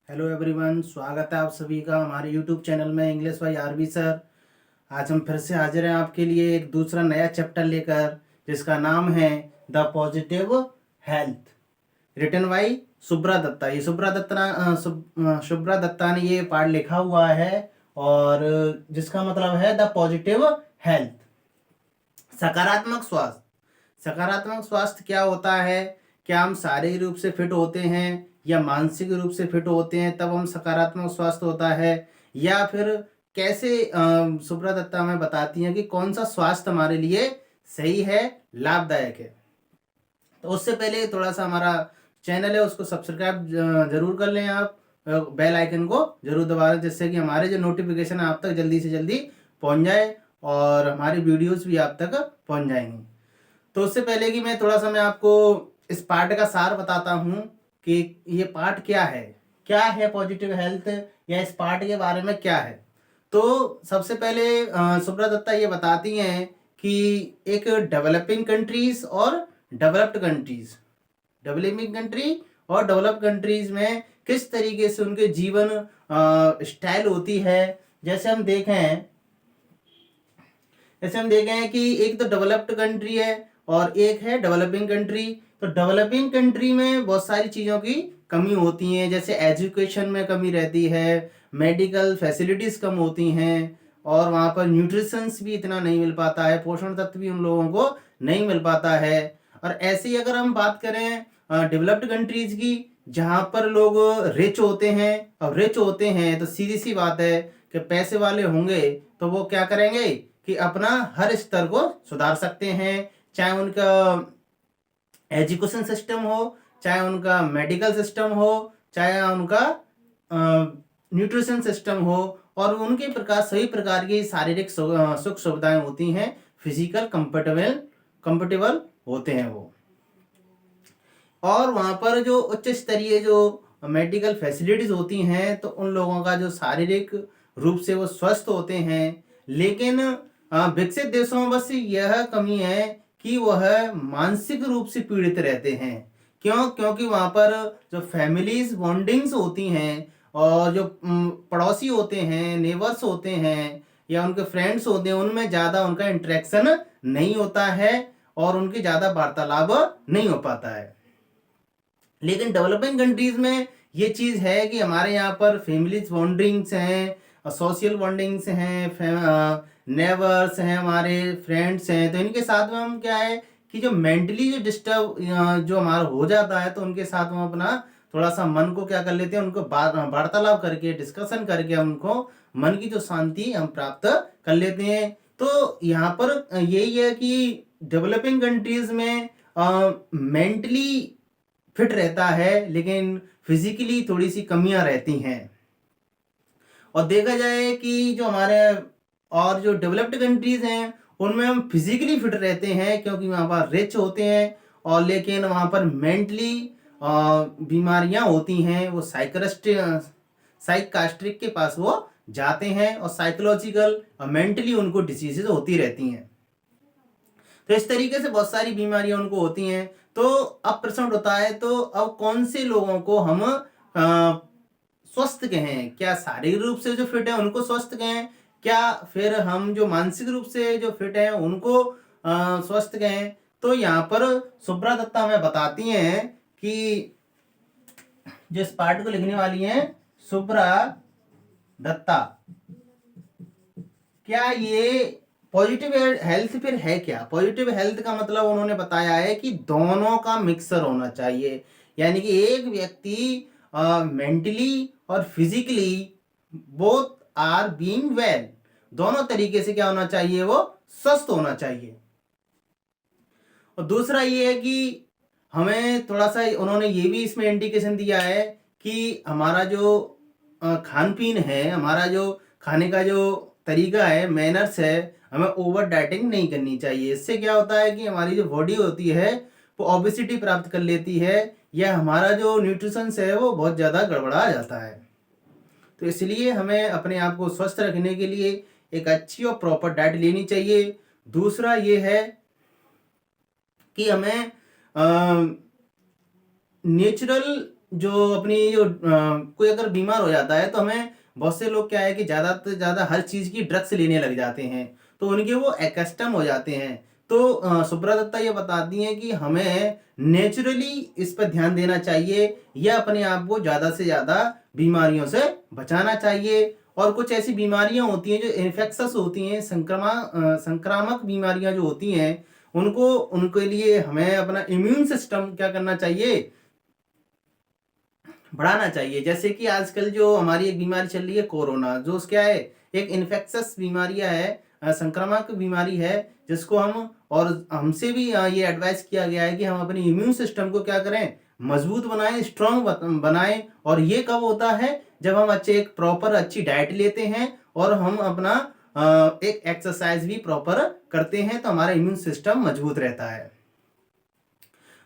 Hello everyone, स्वागत है आप सभी का हमारे यूट्यूब चैनल में इंग्लिश बाय आरबी सर। आज हम फिर से हाजिर हैं आपके लिए एक दूसरा नया चैप्टर लेकर, जिसका नाम है the positive health, written by Shubhra Datta. ये शुभ्रा दत्ता ने ये पार्ट लिखा हुआ है, और जिसका मतलब है द पॉजिटिव हेल्थ, सकारात्मक स्वास्थ्य। सकारात्मक स्वास्थ्य क्या होता है? क्या हम शारीरिक रूप से फिट होते हैं या मानसिक रूप से फिट होते हैं तब हम सकारात्मक स्वास्थ्य होता है, या फिर कैसे सुब्रत दत्ता हमें बताती हैं कि कौन सा स्वास्थ्य हमारे लिए सही है, लाभदायक है। तो उससे पहले थोड़ा सा हमारा चैनल है उसको सब्सक्राइब जरूर कर लें आप, बेल आइकन को जरूर दबा दें, जिससे कि हमारे जो नोटिफिकेशन है आप तक जल्दी से जल्दी पहुंच जाए और हमारी वीडियोस भी आप तक पहुंच जाएंगी। तो उससे पहले कि मैं आपको इस पार्ट का सार बताता हूँ कि ये पार्ट क्या है पॉजिटिव हेल्थ, या इस पार्ट के बारे में क्या है। तो सबसे पहले सुब्रा दत्ता ये बताती हैं कि एक डेवलपिंग कंट्रीज और डेवलप्ड कंट्रीज, डेवलपिंग कंट्री और डेवलप कंट्रीज में किस तरीके से उनके जीवन स्टाइल होती है। जैसे हम देखें कि एक तो डेवलप्ड कंट्री है और एक है डेवलपिंग कंट्री। तो डेवलपिंग कंट्री में बहुत सारी चीज़ों की कमी होती है, जैसे एजुकेशन में कमी रहती है, मेडिकल फैसिलिटीज कम होती हैं, और वहाँ पर न्यूट्रिशंस भी इतना नहीं मिल पाता है, पोषण तत्व भी उन लोगों को नहीं मिल पाता है। और ऐसे ही अगर हम बात करें डेवलप्ड कंट्रीज की, जहाँ पर लोग रिच होते हैं, और रिच होते हैं तो सीधी सी बात है कि पैसे वाले होंगे तो वो क्या करेंगे कि अपना हर स्तर को सुधार सकते हैं, चाहे उनका एजुकेशन सिस्टम हो, चाहे उनका मेडिकल सिस्टम हो, चाहे उनका न्यूट्रिशन सिस्टम हो, और उनके प्रकार सभी प्रकार की शारीरिक सुख सुविधाएं होती हैं, फिजिकल कंफर्टेबल होते हैं वो। और वहाँ पर जो उच्च स्तरीय जो मेडिकल फैसिलिटीज होती हैं तो उन लोगों का जो शारीरिक रूप से वो स्वस्थ होते हैं। लेकिन विकसित देशों में बस यह कमी है कि वह मानसिक रूप से पीड़ित रहते हैं। क्योंकि वहाँ पर जो फैमिलीज बॉन्डिंग्स होती हैं, और जो पड़ोसी होते हैं, नेबर्स होते हैं, या उनके फ्रेंड्स होते हैं, उनमें ज़्यादा उनका इंटरेक्शन नहीं होता है और उनकी ज़्यादा वार्तालाप नहीं हो पाता है। लेकिन डेवलपिंग कंट्रीज में ये चीज़ है कि हमारे यहाँ पर फैमिलीज बॉन्डिंग्स हैं, सोशल बॉन्डिंग्स हैं, नेबर्स हैं, हमारे फ्रेंड्स हैं, तो इनके साथ में हम क्या है कि जो मेंटली जो डिस्टर्ब जो हमारा हो जाता है तो उनके साथ हम अपना थोड़ा सा मन को क्या कर लेते हैं, उनको वार्तालाप करके, डिस्कशन करके उनको मन की जो शांति हम प्राप्त कर लेते हैं। तो यहाँ पर यही है कि डेवलपिंग कंट्रीज में मेंटली फिट रहता है, लेकिन फिजिकली थोड़ी सी कमियां रहती हैं। और देखा जाए कि जो हमारे और जो डेवलप्ड कंट्रीज हैं उनमें हम फिजिकली फिट रहते हैं, क्योंकि वहाँ पर रिच होते हैं, और लेकिन वहाँ पर मेंटली बीमारियां होती हैं। वो साइकास्ट्रिक के पास वो जाते हैं, और साइकोलॉजिकल और मेंटली उनको डिसीजेज होती रहती हैं। तो इस तरीके से बहुत सारी बीमारियां उनको होती हैं। तो अब प्रश्न उठता है, तो अब कौन से लोगों को हम स्वस्थ कहें? क्या शारीरिक रूप से जो फिट है उनको स्वस्थ कहें, क्या फिर हम जो मानसिक रूप से जो फिट है उनको स्वस्थ कहें? तो यहाँ पर सुब्रा दत्ता हमें बताती हैं कि जिस पार्ट को लिखने वाली हैं सुब्रा दत्ता, क्या ये पॉजिटिव हेल्थ फिर है क्या? पॉजिटिव हेल्थ का मतलब उन्होंने बताया है कि दोनों का मिक्सर होना चाहिए, यानी कि एक व्यक्ति मेंटली और physically both are being well, दोनों तरीके से क्या होना चाहिए, वो स्वस्थ होना चाहिए। और दूसरा ये है कि हमें थोड़ा सा उन्होंने ये भी इसमें इंडिकेशन दिया है कि हमारा जो खान पीन है, हमारा जो खाने का जो तरीका है, मैनर्स है, हमें ओवर डाइटिंग नहीं करनी चाहिए। इससे क्या होता है कि हमारी जो बॉडी होती है वो ओबेसिटी प्राप्त कर लेती है, या हमारा जो न्यूट्रिशन है वो बहुत ज़्यादा गड़बड़ा जाता है। तो इसलिए हमें अपने आप को स्वस्थ रखने के लिए एक अच्छी और प्रॉपर डाइट लेनी चाहिए। दूसरा ये है कि हमें नेचुरल जो अपनी जो कोई अगर बीमार हो जाता है तो हमें बहुत से लोग क्या है कि ज़्यादा से ज़्यादा हर चीज़ की ड्रग्स लेने लग जाते हैं, तो उनके वो एकस्टम हो जाते हैं। तो सुब्रा दत्ता ये बताती हैं कि हमें नेचुरली इस पर ध्यान देना चाहिए या अपने आप को ज़्यादा से ज़्यादा बीमारियों से बचाना चाहिए। और कुछ ऐसी बीमारियां होती हैं जो इन्फेक्शस होती हैं, संक्रामक बीमारियां जो होती हैं, उनको उनके लिए हमें अपना इम्यून सिस्टम क्या करना चाहिए, बढ़ाना चाहिए। जैसे कि आजकल जो हमारी एक बीमारी चल रही है कोरोना, जो क्या है, एक इन्फेक्शस बीमारियां है, संक्रामक बीमारी है, जिसको हम और हमसे भी ये एडवाइस किया गया है कि हम अपने इम्यून सिस्टम को क्या करें, मजबूत बनाएं, स्ट्रांग बनाएं। और ये कब होता है, जब हम एक प्रॉपर अच्छी डाइट लेते हैं और हम अपना एक एक्सरसाइज भी प्रॉपर करते हैं, तो हमारा इम्यून सिस्टम मजबूत रहता है।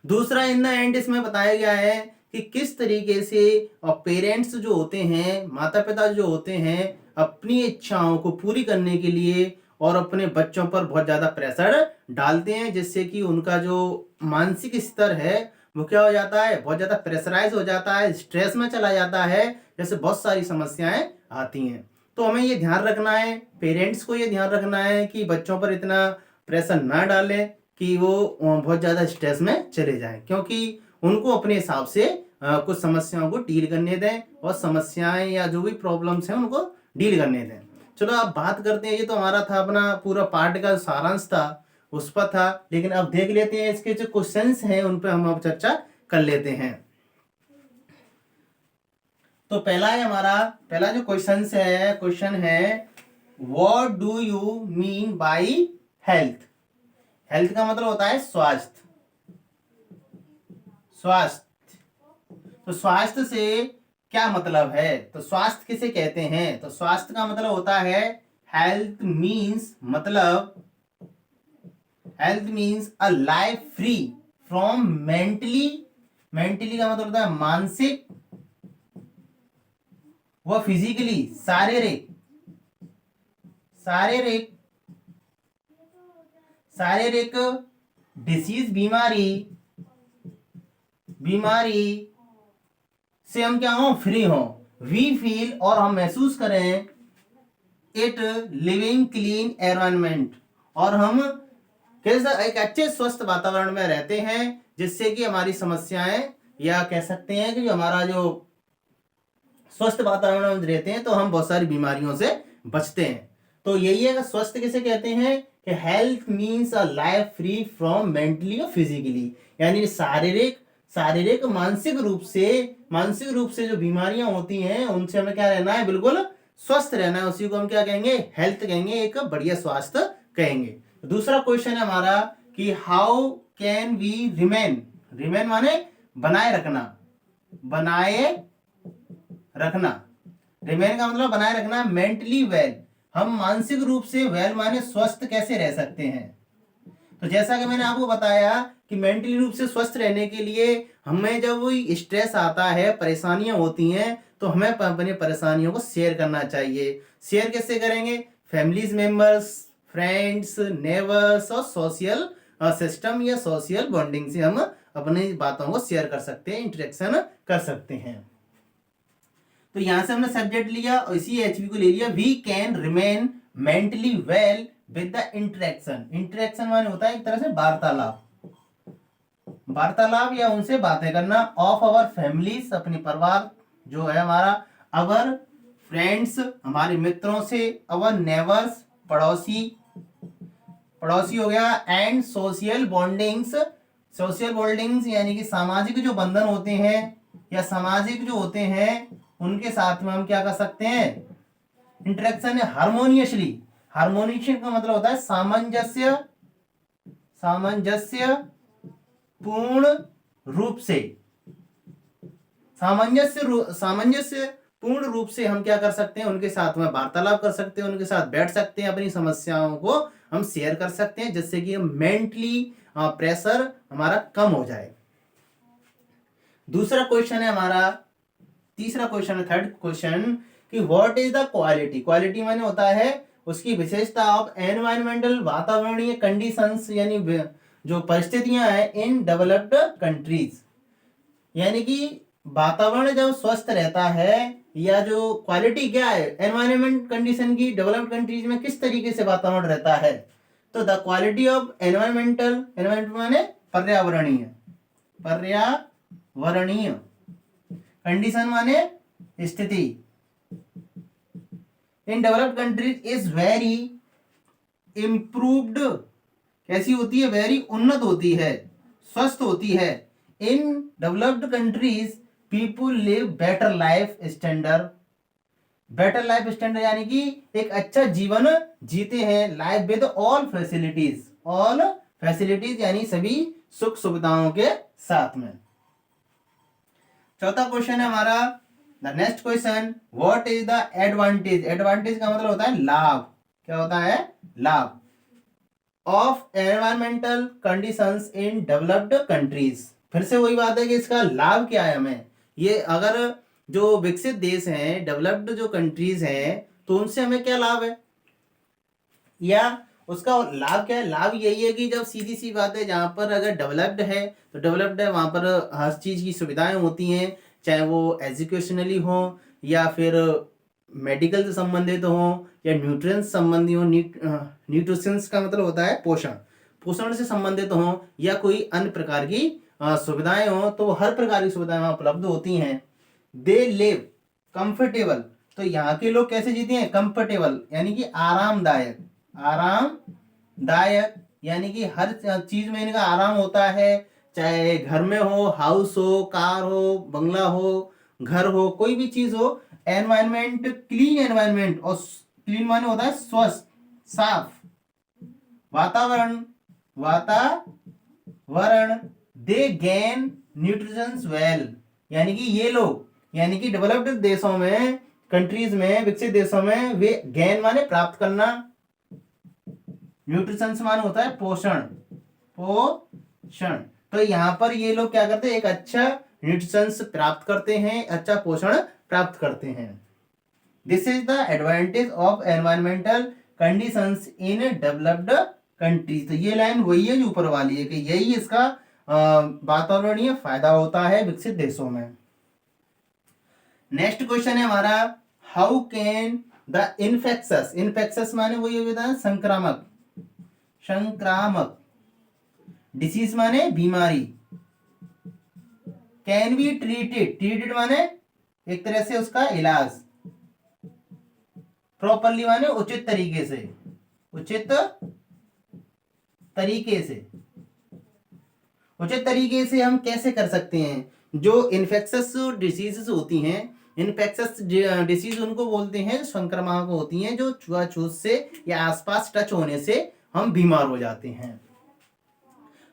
दूसरा इन द एंड इसमें बताया गया है कि किस तरीके से पेरेंट्स जो होते हैं, माता पिता जो होते हैं, अपनी इच्छाओं को पूरी करने के लिए और अपने बच्चों पर बहुत ज़्यादा प्रेशर डालते हैं, जिससे कि उनका जो मानसिक स्तर है वो क्या हो जाता है, बहुत ज़्यादा प्रेशराइज हो जाता है, स्ट्रेस में चला जाता है, जैसे बहुत सारी समस्याएं आती हैं। तो हमें ये ध्यान रखना है, पेरेंट्स को ये ध्यान रखना है कि बच्चों पर इतना प्रेशर ना डालें कि वो बहुत ज़्यादा स्ट्रेस में चले जाएं, क्योंकि उनको अपने हिसाब से कुछ समस्याओं को डील करने दें और समस्याएं या जो भी प्रॉब्लम्स हैं उनको डील करने दें। चलो अब बात करते हैं, ये तो हमारा था अपना पूरा पार्ट का सारांश था, उस पर था, लेकिन अब देख लेते हैं इसके जो क्वेश्चंस हैं उन पर हम अब चर्चा कर लेते हैं। तो पहला है हमारा, पहला जो क्वेश्चन है what do you mean by health. Health का मतलब होता है स्वास्थ्य। स्वास्थ्य, तो स्वास्थ्य से क्या मतलब है, तो स्वास्थ्य किसे कहते हैं, तो स्वास्थ्य का मतलब होता है हेल्थ मीन्स, मतलब health means a life free from mentally, mentally का मतलब होता है मानसिक व फिजिकली, शारीरिक, शारीरिक शारीरिक डिसीज, बीमारी, बीमारी से हम क्या हो, फ्री हो। वी फील, और हम महसूस करें, इट लिविंग क्लीन एनवायरनमेंट, और हम कैसे एक अच्छे स्वस्थ वातावरण में रहते हैं, जिससे कि हमारी समस्याएं, या कह सकते हैं कि हमारा जो स्वस्थ वातावरण में रहते हैं तो हम बहुत सारी बीमारियों से बचते हैं। तो यही है कि स्वस्थ किसे कहते हैं, कि health means a life free from mentally और फिजिकली, यानी शारीरिक, शारीरिक मानसिक रूप से जो बीमारियां होती हैं उनसे हमें क्या रहना है, बिल्कुल स्वस्थ रहना है, उसी को हम क्या कहेंगे, हेल्थ कहेंगे, एक बढ़िया स्वास्थ्य कहेंगे। दूसरा क्वेश्चन है हमारा कि how can we remain, remain माने बनाए रखना, बनाए रखना, रिमेन का मतलब बनाए रखना, मेंटली वेल, हम मानसिक रूप से वेल माने स्वस्थ कैसे रह सकते हैं। तो जैसा कि मैंने आपको बताया कि मेंटली रूप से स्वस्थ रहने के लिए हमें जब कोई स्ट्रेस आता है, परेशानियां होती हैं, तो हमें अपनी परेशानियों को शेयर करना चाहिए। शेयर कैसे करेंगे, फैमिलीज मेंबर्स, फ्रेंड्स, नेबर्स और सोशल सिस्टम या सोशल बॉन्डिंग से हम अपनी बातों को शेयर कर सकते हैं, इंटरेक्शन कर सकते हैं। तो यहां से हमने सब्जेक्ट लिया और इसी एचवी को ले लिया, we can remain mentally well with the interaction. Interaction माने होता है एक तरह से वार्तालाप, वार्तालाप या उनसे बातें करना, ऑफ आवर फैमिलीज, अपने परिवार जो है हमारा, अवर फ्रेंड्स, हमारे मित्रों से, अवर नेबर्स, पड़ोसी, पड़ोसी हो गया, and social bondings, social bondings यानी कि सामाजिक जो बंधन होते हैं या सामाजिक जो होते हैं उनके साथ में हम क्या कर सकते हैं, इंटरेक्शन है हार्मोनियसली। हार्मोनियस का मतलब होता है सामंजस्य, सामंजस्य पूर्ण रूप से, सामंजस्य पूर्ण रूप से हम क्या कर सकते हैं, उनके साथ में वार्तालाप कर सकते हैं, उनके साथ बैठ सकते हैं, अपनी समस्याओं को हम शेयर कर सकते हैं, जिससे कि मेंटली प्रेशर हमारा कम हो जाए। दूसरा क्वेश्चन है हमारा, तीसरा क्वेश्चन है थर्ड क्वेश्चन कि what is the quality. Quality माने होता है उसकी विशेषता ऑफ एनवायरमेंटल, यानी कि वातावरण जब स्वस्थ रहता है, या जो क्वालिटी क्या है एनवायरमेंट कंडीशन की डेवलप्ड कंट्रीज में किस तरीके से वातावरण रहता है, तो द क्वालिटी ऑफ एनवायरमेंट माने पर्यावरणीय, पर्यावरणीय कंडीशन माने स्थिति in developed countries is very improved, कैसी होती है, वेरी उन्नत होती है, स्वस्थ होती है। In developed countries people live better life standard, better life standard यानी कि एक अच्छा जीवन जीते हैं, लाइफ विद ऑल फैसिलिटीज यानी सभी सुख सुविधाओं के साथ में। चौथा क्वेश्चन है हमारा, the next question, what is the advantage, advantage का मतलब होता है लाभ, क्या होता है, लाभ of environmental conditions in developed countries. फिर से वही बात है कि इसका लाभ क्या है हमें, ये अगर जो विकसित देश हैं, डेवलप्ड जो कंट्रीज हैं, तो उनसे हमें क्या लाभ है, या उसका लाभ क्या है। लाभ यही है कि जब सीधी सी बात है, जहां पर अगर डेवलप्ड है तो डेवलप्ड है, वहां पर हर चीज की सुविधाएं होती हैं, चाहे वो एजुकेशनली हो, या फिर मेडिकल से संबंधित हो, या न्यूट्रिएंट्स संबंधी हो, न्यूट्रिशंस का मतलब होता है पोषण, पोषण से संबंधित हो, या कोई अन्य प्रकार की सुविधाएं हो, तो हर प्रकार की सुविधाएं वहां उपलब्ध होती हैं। दे लिव कंफर्टेबल, तो यहाँ के लोग कैसे जीते हैं, कंफर्टेबल यानी कि आरामदायक, आरामदायक यानी कि हर चीज में इनका आराम होता है, चाहे घर में हो, हाउस हो, कार हो, बंगला हो, घर हो, कोई भी चीज हो। एनवायरमेंट, क्लीन एनवायरमेंट, और क्लीन माने होता है स्वस्थ, साफ वातावरण, वातावरण। दे गेन न्यूट्रिशंस वेल, यानी कि ये लोग, यानी कि डेवलप्ड देशों में, कंट्रीज में, विकसित देशों में, वे गेन माने प्राप्त करना, न्यूट्रिशंस माने होता है पोषण, पोषण। तो यहाँ पर ये लोग क्या करते हैं, एक अच्छा न्यूट्रिशंस प्राप्त करते हैं, अच्छा पोषण प्राप्त करते हैं। This is the advantage of environmental conditions in developed countries. तो ये लाइन वही है जो ऊपर वाली है, कि यही इसका वातावरणीय फायदा होता है विकसित देशों में। नेक्स्ट क्वेश्चन है हमारा, how can the infectious, infectious माने वही होता है संक्रामक, संक्रामक, डिसीज माने बीमारी, कैन बी ट्रीटेड, ट्रीटेड माने एक तरह से उसका इलाज, प्रॉपरली माने उचित तरीके से, उचित तरीके से, उचित तरीके से हम कैसे कर सकते हैं। जो इन्फेक्शस डिसीजेस होती हैं, इन्फेक्शस डिसीज उनको बोलते हैं, संक्रामक होती हैं, जो छुआछूत से या आसपास टच होने से हम बीमार हो जाते हैं।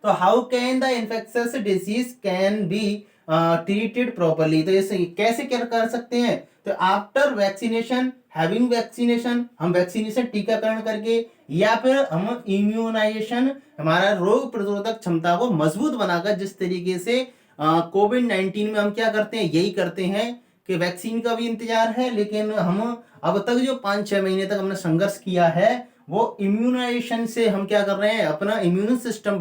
तो how can the infectious disease can be treated properly, तो इसे कैसे क्या कर सकते हैं, तो आफ्टर वैक्सीनेशन, हैविंग वैक्सीनेशन, हम वैक्सीनेशन टीकाकरण करके, या फिर हम इम्यूनाइजेशन, हमारा रोग प्रतिरोधक क्षमता को मजबूत बनाकर, जिस तरीके से कोविड-19 में हम क्या करते हैं, यही करते हैं कि वैक्सीन का भी इंतजार है, लेकिन हम अब तक जो 5-6 महीने तक हमने संघर्ष किया है, वो इम्यूनाइजेशन से हम क्या कर रहे हैं, अपना इम्यून सिस्टम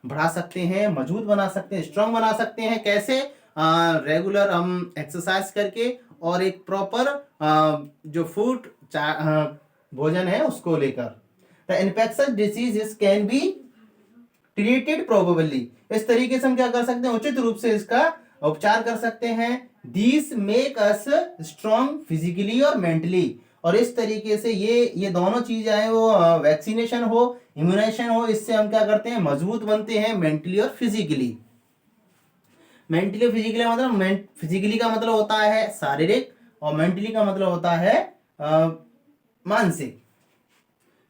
बढ़ा सकते हैं, मजबूत बना सकते हैं, स्ट्रांग बना सकते हैं। कैसे, रेगुलर हम एक्सरसाइज करके, और एक प्रॉपर जो फूड भोजन है उसको लेकर। The infectious diseases can be treated probably, इस तरीके से हम क्या कर सकते हैं, उचित रूप से इसका उपचार कर सकते हैं। This make us strong physically और मेंटली, और इस तरीके से ये दोनों चीजें हैं, वो वैक्सीनेशन हो, इम्यूनाइजेशन हो, इससे हम क्या करते हैं, मजबूत बनते हैं मेंटली और फिजिकली। मेंटली और फिजिकली मतलब, फिजिकली का मतलब होता है शारीरिक, और मेंटली का मतलब होता है मानसिक।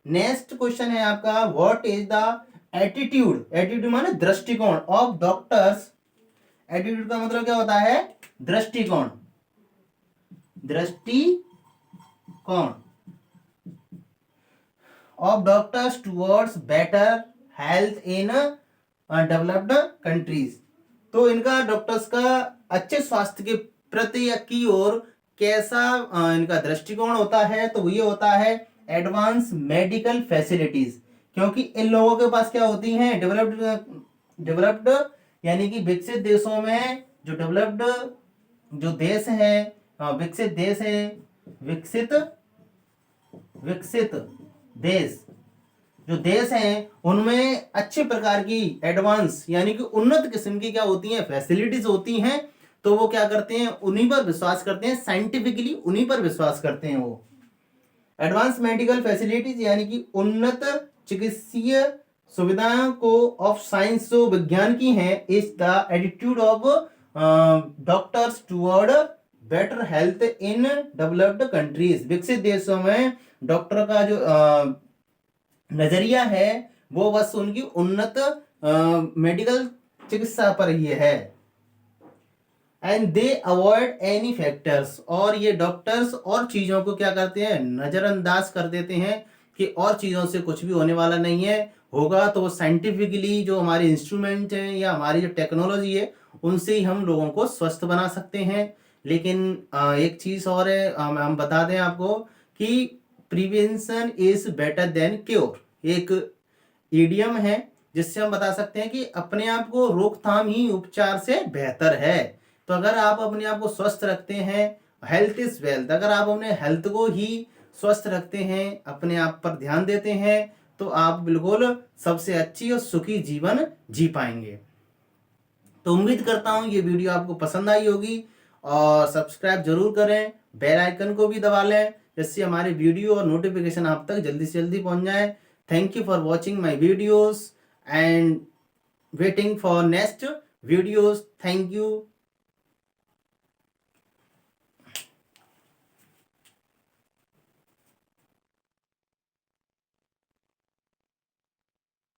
नेक्स्ट क्वेश्चन है आपका, what is the attitude, attitude माने दृष्टिकोण, ऑफ डॉक्टर्स, एटीट्यूड का मतलब क्या होता है, दृष्टिकोण, दृष्टिकोण of doctors towards better health in developed countries. तो इनका डॉक्टर्स का अच्छे स्वास्थ्य के प्रति या की ओर कैसा इनका दृष्टिकोण होता है, तो ये होता है एडवांस मेडिकल फैसिलिटीज, क्योंकि इन लोगों के पास क्या होती हैं, डेवलप्ड यानी कि विकसित देशों में जो डेवलप्ड जो देश है, विकसित देश है, विकसित विकसित देश जो देश हैं उनमें अच्छे प्रकार की एडवांस यानी कि उन्नत किस्म की क्या होती हैं, फैसिलिटीज होती हैं। तो वो क्या करते हैं, उन्हीं पर विश्वास करते हैं, साइंटिफिकली उन्हीं पर विश्वास करते हैं। वो एडवांस मेडिकल फैसिलिटीज यानी कि उन्नत चिकित्सीय सुविधाओं को ऑफ साइंस जो विज्ञान की हैं, is the attitude of doctors toward better health in developed countries. विकसित देशों में डॉक्टर का जो नजरिया है वो बस उनकी उन्नत मेडिकल चिकित्सा पर ही है। And they avoid any factors, और ये डॉक्टर्स और चीजों को क्या करते हैं, नजरअंदाज कर देते हैं कि और चीजों से कुछ भी होने वाला नहीं है, होगा तो साइंटिफिकली जो हमारे इंस्ट्रूमेंट हैं या हमारी जो टेक्नोलॉजी है उनसे ही हम लोगों को स्वस्थ बना सकते हैं। लेकिन एक चीज और है, हम बता दें आपको कि prevention is better than cure, एक ईडियम है जिससे हम बता सकते हैं कि अपने आप को रोकथाम ही उपचार से बेहतर है। तो अगर आप अपने आप को स्वस्थ रखते हैं, हेल्थ इज वेल्थ, अगर आप अपने हेल्थ को ही स्वस्थ रखते हैं, अपने आप पर ध्यान देते हैं, तो आप बिल्कुल सबसे अच्छी और सुखी जीवन जी पाएंगे। तो उम्मीद करता हूँ ये वीडियो आपको पसंद आई होगी, और सब्सक्राइब जरूर करें, बेल आइकन को भी दबा लें जिससे हमारे वीडियो और नोटिफिकेशन आप तक जल्दी से जल्दी पहुंच जाए। Thank you for watching my videos and waiting for next videos. Thank you.